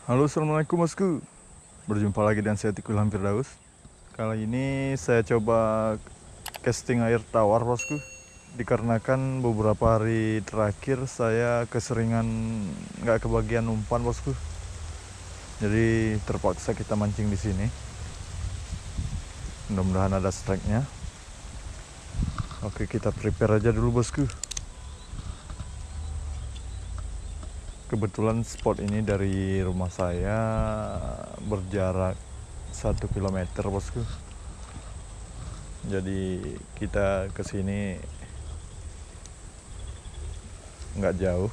Halo, assalamualaikum bosku. Berjumpa lagi dengan saya Tikul Hampir Daus. Kali ini saya coba casting air tawar bosku. Dikarenakan beberapa hari terakhir saya keseringan nggak kebagian umpan bosku. Jadi terpaksa kita mancing di sini. Mudah-mudahan ada strike-nya. Oke, kita prepare aja dulu bosku. Kebetulan spot ini dari rumah saya berjarak 1 kilometer bosku. Jadi kita kesini nggak jauh.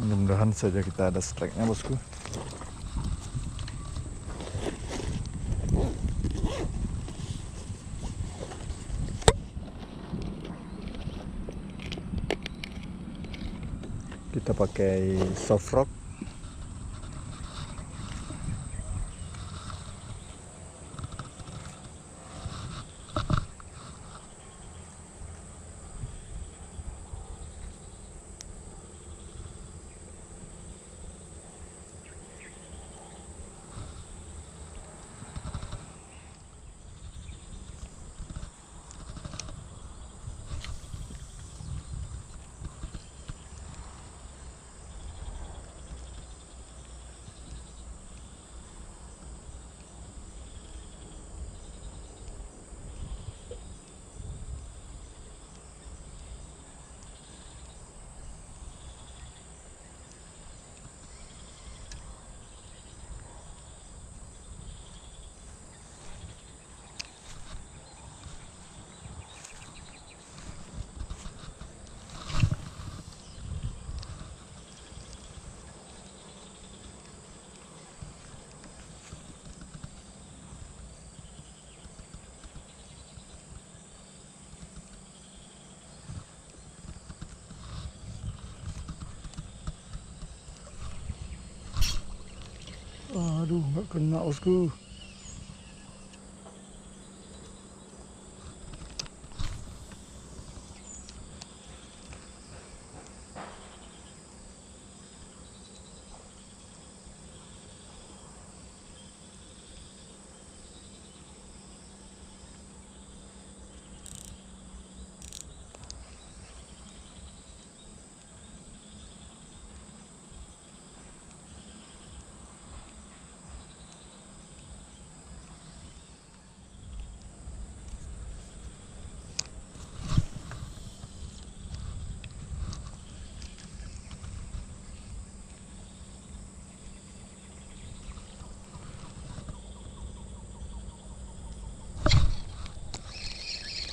Mudah-mudahan saja kita ada strike-nya bosku. Kita pakai soft rock. Aduh, nggak kena bosku.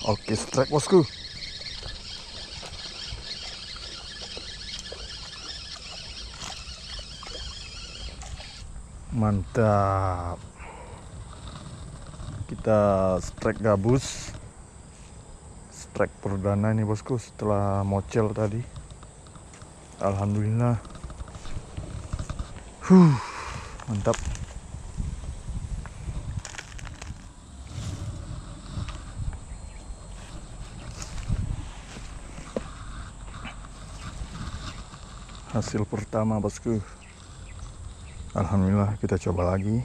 Oke, strike bosku. Mantap. Kita strike gabus. Strike perdana ini bosku setelah mocel tadi. Alhamdulillah. Mantap. Hasil pertama bosku. Alhamdulillah, kita coba lagi.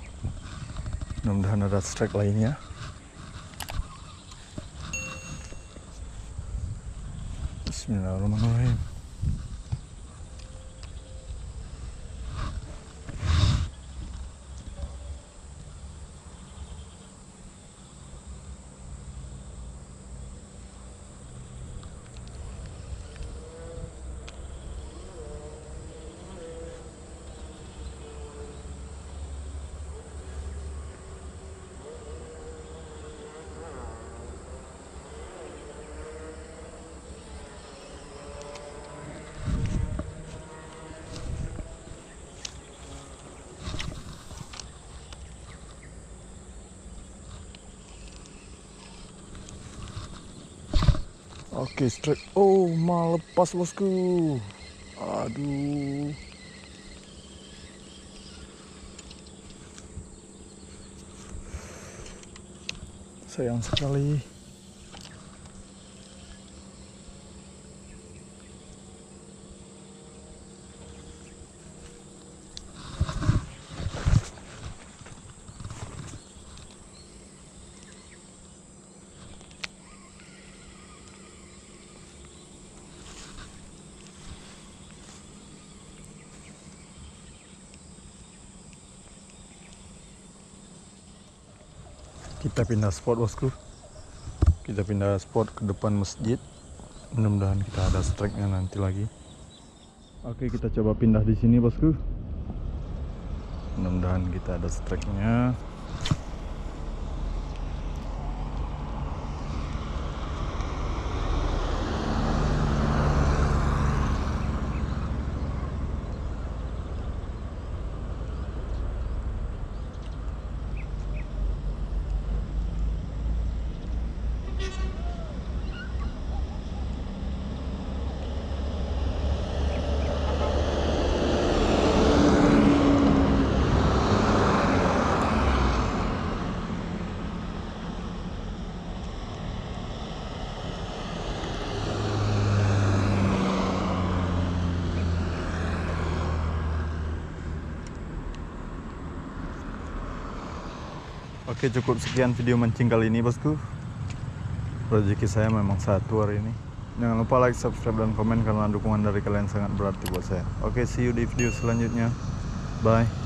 Mudah-mudahan ada strike lainnya. Bismillahirrahmanirrahim. Oke, strike. Oh, malah lepas bosku. Aduh. Sayang sekali. Kita pindah spot, bosku. Kita pindah spot ke depan masjid. Mudah-mudahan kita ada strike-nya nanti lagi. Oke, kita coba pindah di sini, bosku. Mudah-mudahan kita ada strike-nya. Oke, cukup sekian video mancing kali ini, bosku. Rezeki saya memang satu hari ini. Jangan lupa like, subscribe, dan komen karena dukungan dari kalian sangat berarti buat saya. Oke, see you di video selanjutnya. Bye.